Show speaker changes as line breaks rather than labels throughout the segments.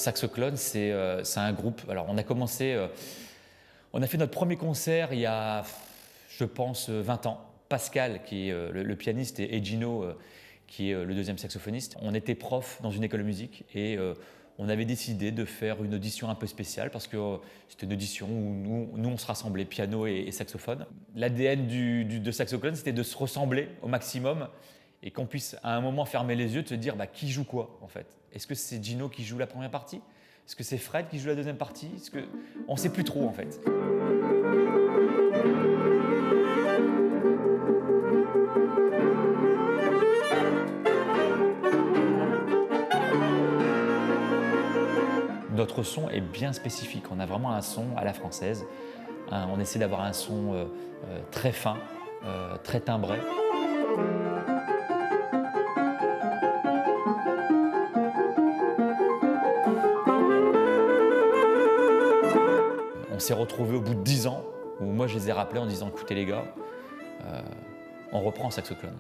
Saxoclone, c'est un groupe. Alors, on a commencé, on a fait notre premier concert il y a, je pense, 20 ans. Pascal, qui est le pianiste, et Gino, qui est le deuxième saxophoniste. On était profs dans une école de musique et on avait décidé de faire une audition un peu spéciale parce que c'était une audition où nous on se rassemblait, piano et saxophone. L'ADN de Saxoclone, c'était de se ressembler au maximum et qu'on puisse à un moment fermer les yeux, de se dire qui joue quoi en fait. Est-ce que c'est Gino qui joue la première partie? Est-ce que c'est Fred qui joue la deuxième partie? On ne sait plus trop en fait. Notre son est bien spécifique, on a vraiment un son à la française. On essaie d'avoir un son très fin, très timbré. On s'est retrouvés au bout de 10 ans, où moi je les ai rappelés en disant « Écoutez les gars, on reprend Saxoclone ».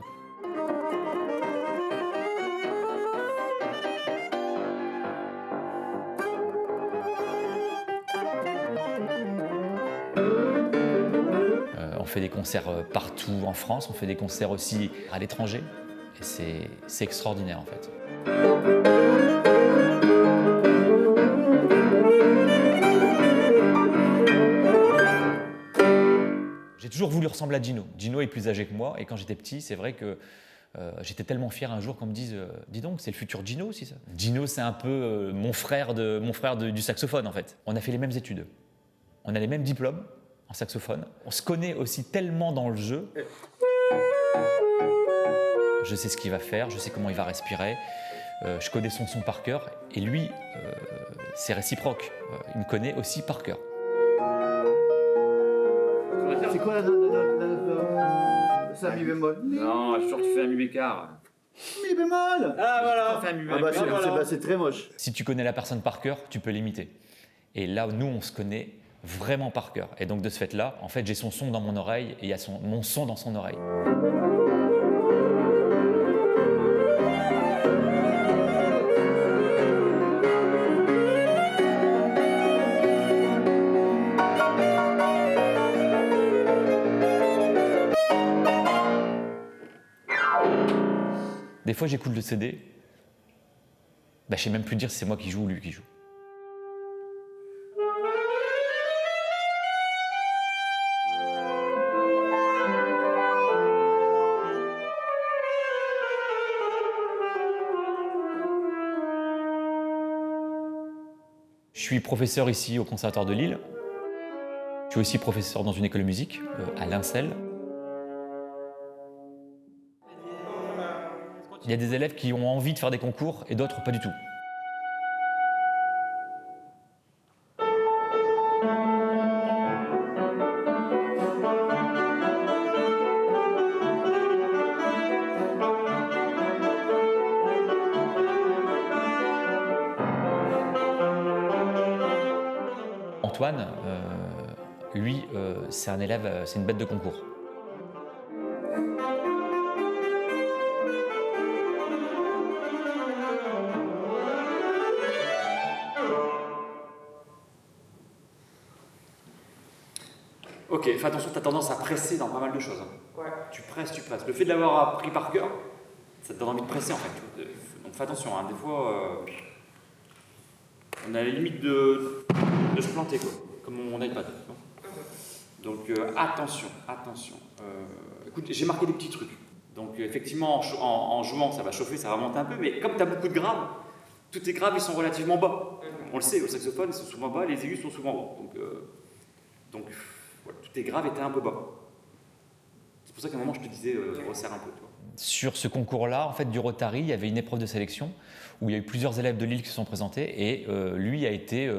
On fait des concerts partout en France, on fait des concerts aussi à l'étranger. Et c'est extraordinaire en fait. J'ai toujours voulu ressembler à Gino. Gino est plus âgé que moi et quand j'étais petit, c'est vrai que j'étais tellement fier un jour qu'on me dise dis donc, c'est le futur Gino aussi ça. Gino, c'est un peu mon frère du saxophone en fait. On a fait les mêmes études. On a les mêmes diplômes en saxophone. On se connaît aussi tellement dans le jeu. Je sais ce qu'il va faire, je sais comment il va respirer. Je connais son son par cœur. Et lui, c'est réciproque. Il me connaît aussi par cœur.
C'est quoi c'est un mi bémol?
Non, je suis sûr que tu fais un mi bécart.
Mi bémol!
Ah voilà!
Ah bah c'est très moche.
Si tu connais la personne par cœur, tu peux l'imiter. Et là, nous, on se connaît vraiment par cœur. Et donc de ce fait-là, en fait, j'ai son son dans mon oreille et il y a mon son dans son oreille. Des fois, j'écoute le CD, je ne sais même plus dire si c'est moi qui joue ou lui qui joue. Je suis professeur ici au Conservatoire de Lille. Je suis aussi professeur dans une école de musique, à Lincel. Il y a des élèves qui ont envie de faire des concours et d'autres pas du tout. Antoine, lui, c'est un élève, c'est une bête de concours.
Ok, fais attention, tu as tendance à presser dans pas mal de choses. Ouais. Tu presses. Le fait de l'avoir appris par cœur, ça te donne envie de presser en fait. Donc fais attention, hein. Des fois, on a la limite de se planter, quoi, comme mon iPad. Donc attention. Écoute, j'ai marqué des petits trucs. Donc effectivement, en jouant, ça va chauffer, ça va monter un peu, mais comme tu as beaucoup de graves, tous tes graves, ils sont relativement bas. On le sait, au saxophone, ils sont souvent bas, les aigus sont souvent hauts. Donc voilà, tous tes graves étaient un peu bas. C'est pour ça qu'à un moment, je te disais, resserre un peu. Toi.
Sur ce concours-là, en fait, du Rotary, il y avait une épreuve de sélection où il y a eu plusieurs élèves de Lille qui se sont présentés et lui a été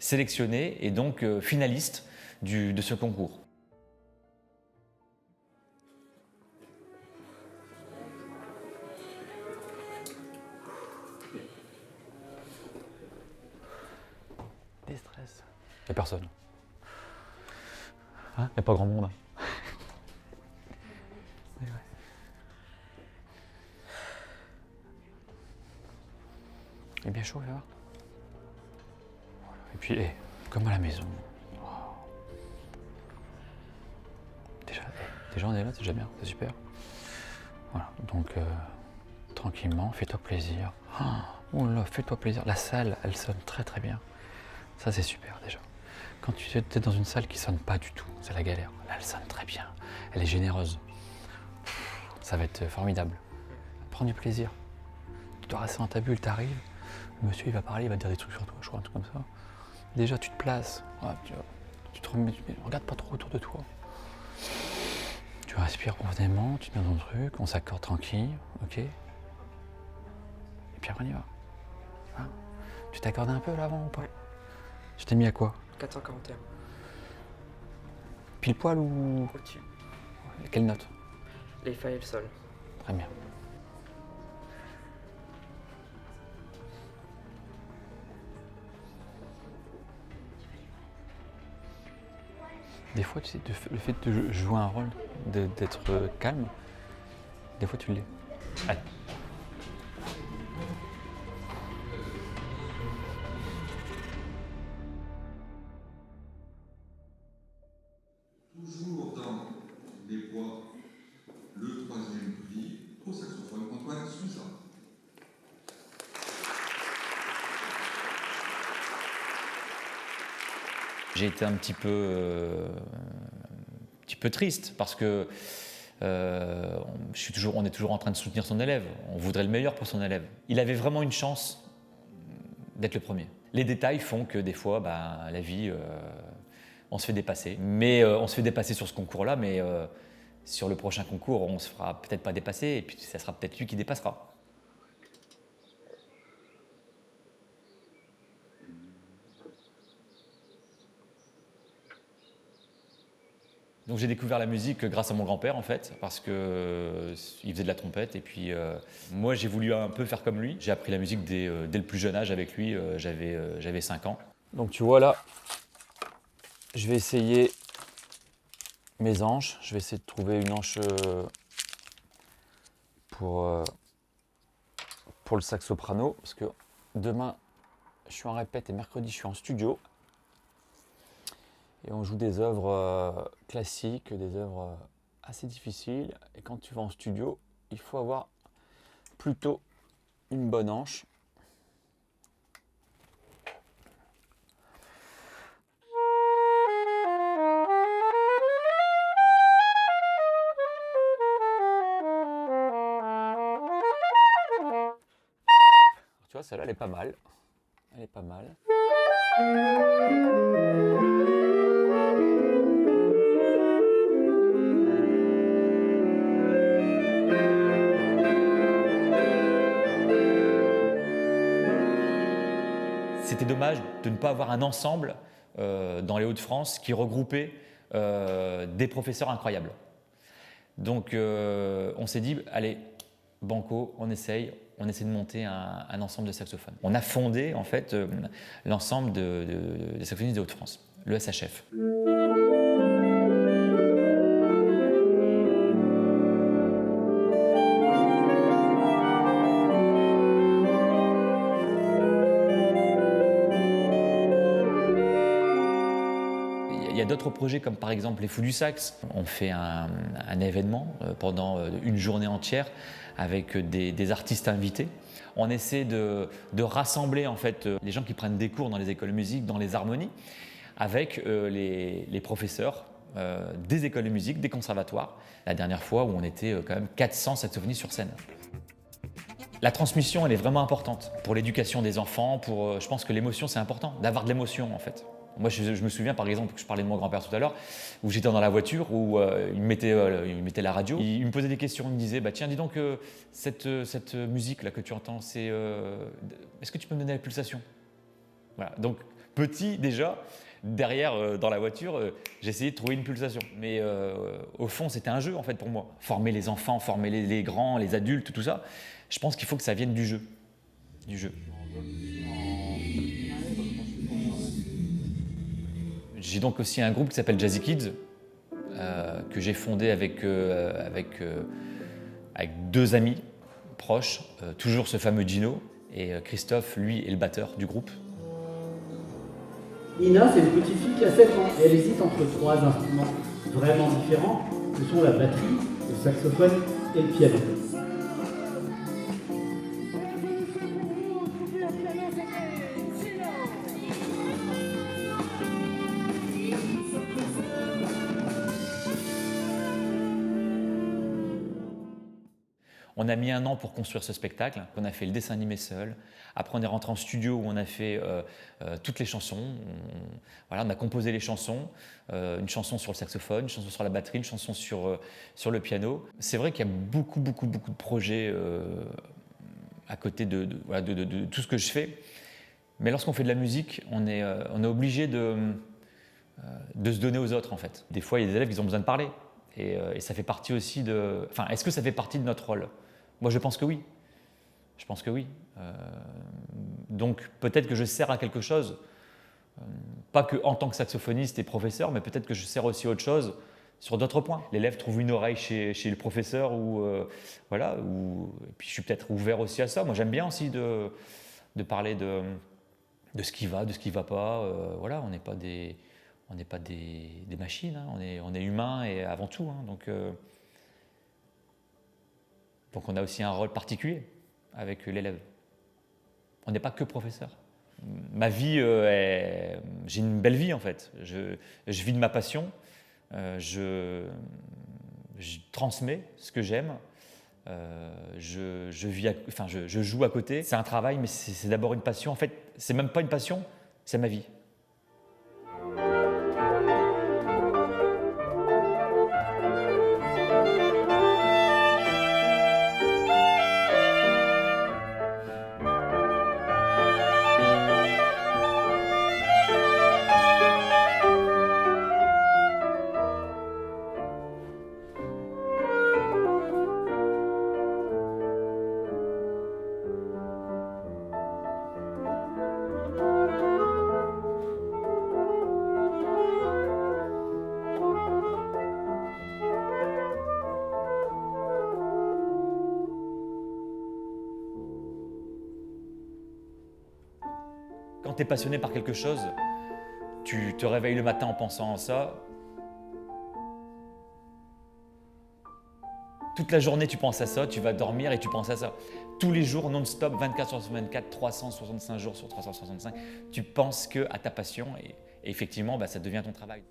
sélectionné et donc finaliste de ce concours.
Déstress.
Il n'y a personne. Il n'y a pas grand monde.
C'est vrai. Il est bien chaud, fais voir.
Et puis, comme à la maison. Wow. Déjà on est là, c'est déjà bien, c'est super. Voilà, donc tranquillement, fais-toi plaisir. Oh là, fais-toi plaisir. La salle, elle sonne très très bien. Ça, c'est super déjà. Quand tu es dans une salle qui sonne pas du tout, c'est la galère. Là, elle sonne très bien. Elle est généreuse. Ça va être formidable. Prends du plaisir. Tu dois rester dans ta bulle, t'arrives. Le monsieur, il va parler, il va te dire des trucs sur toi, je crois, un truc comme ça. Déjà, tu te places. Ouais, tu te remets, regarde pas trop autour de toi. Tu respires profondément, tu te mets dans ton truc, on s'accorde tranquille, ok? Et puis après, on y va. Hein? Tu t'accordes un peu là avant ou pas? Je t'ai mis à quoi?
441.
Pile poil ou.
Au-dessus.
Quelle note?
Les fa et le sol.
Très bien. Des fois, tu sais, le fait de jouer un rôle, d'être calme, des fois tu l'es. Allez.
Toujours dans les voix, le troisième prix au saxophone, Antoine Suiza.
J'ai été un petit peu triste parce que on est toujours en train de soutenir son élève. On voudrait le meilleur pour son élève. Il avait vraiment une chance d'être le premier. Les détails font que des fois, la vie, on se fait dépasser. Mais on se fait dépasser sur ce concours-là, mais sur le prochain concours, on se fera peut-être pas dépasser et puis ça sera peut-être lui qui dépassera. Donc j'ai découvert la musique grâce à mon grand-père en fait, parce que il faisait de la trompette et puis moi j'ai voulu un peu faire comme lui. J'ai appris la musique dès le plus jeune âge avec lui, j'avais 5 ans. Donc tu vois là, je vais essayer mes anches, je vais essayer de trouver une anche pour le sax soprano, parce que demain je suis en répète et mercredi je suis en studio. Et on joue des œuvres classiques, des œuvres assez difficiles. Et quand tu vas en studio, il faut avoir plutôt une bonne hanche. Tu vois, celle-là, elle est pas mal. Elle est pas mal. C'était dommage de ne pas avoir un ensemble dans les Hauts-de-France qui regroupait des professeurs incroyables. Donc on s'est dit, allez, banco, on essaie de monter un ensemble de saxophones. On a fondé en fait l'ensemble des saxophonistes des Hauts-de-France, le SHF. Il y a d'autres projets comme par exemple les Fous du Sax. On fait un événement pendant une journée entière avec des artistes invités. On essaie de rassembler en fait les gens qui prennent des cours dans les écoles de musique, dans les harmonies, avec les professeurs des écoles de musique, des conservatoires. La dernière fois où on était quand même 400 saxophonistes sur scène. La transmission, elle est vraiment importante pour l'éducation des enfants. Je pense que l'émotion, c'est important, d'avoir de l'émotion en fait. Moi, je me souviens, par exemple, que je parlais de mon grand-père tout à l'heure, où j'étais dans la voiture, où il mettait la radio. Il me posait des questions, il me disait « Tiens, dis donc, cette musique-là que tu entends, est-ce que tu peux me donner la pulsation ?» Voilà. Donc, petit déjà, derrière, dans la voiture, j'essayais de trouver une pulsation. Mais au fond, c'était un jeu, en fait, pour moi. Former les enfants, former les grands, les adultes, tout ça, je pense qu'il faut que ça vienne du jeu. Du jeu. J'ai donc aussi un groupe qui s'appelle Jazzy Kids, que j'ai fondé avec deux amis proches, toujours ce fameux Gino, et Christophe, lui, est le batteur du groupe.
Nina, c'est une petite fille qui a 7 ans et elle hésite entre 3 instruments vraiment différents, que sont la batterie, le saxophone et le piano.
On a mis 1 an pour construire ce spectacle. On a fait le dessin animé seul. Après, on est rentré en studio où on a fait toutes les chansons. On a composé les chansons. Une chanson sur le saxophone, une chanson sur la batterie, une chanson sur le piano. C'est vrai qu'il y a beaucoup de projets à côté de tout ce que je fais. Mais lorsqu'on fait de la musique, on est obligé de se donner aux autres, en fait. Des fois, il y a des élèves qui ont besoin de parler. Et ça fait partie aussi de... Enfin, est-ce que ça fait partie de notre rôle ? Moi, je pense que oui. Je pense que oui. Donc, peut-être que je sers à quelque chose, pas qu'en tant que saxophoniste et professeur, mais peut-être que je sers aussi à autre chose sur d'autres points. L'élève trouve une oreille chez le professeur, et puis je suis peut-être ouvert aussi à ça. Moi, j'aime bien aussi de parler de ce qui va, de ce qui ne va pas. On n'est pas des machines, hein. On est humains et avant tout. Hein. Donc on a aussi un rôle particulier avec l'élève. On n'est pas que professeur. Ma vie, j'ai une belle vie en fait. Je vis de ma passion, je transmets ce que j'aime, je joue à côté. C'est un travail, mais c'est d'abord une passion. En fait, c'est même pas une passion, c'est ma vie. Quand tu es passionné par quelque chose, tu te réveilles le matin en pensant à ça. Toute la journée, tu penses à ça, tu vas dormir et tu penses à ça. Tous les jours, non-stop, 24 heures sur 24, 365 jours sur 365, tu penses qu'à ta passion et effectivement, ça devient ton travail.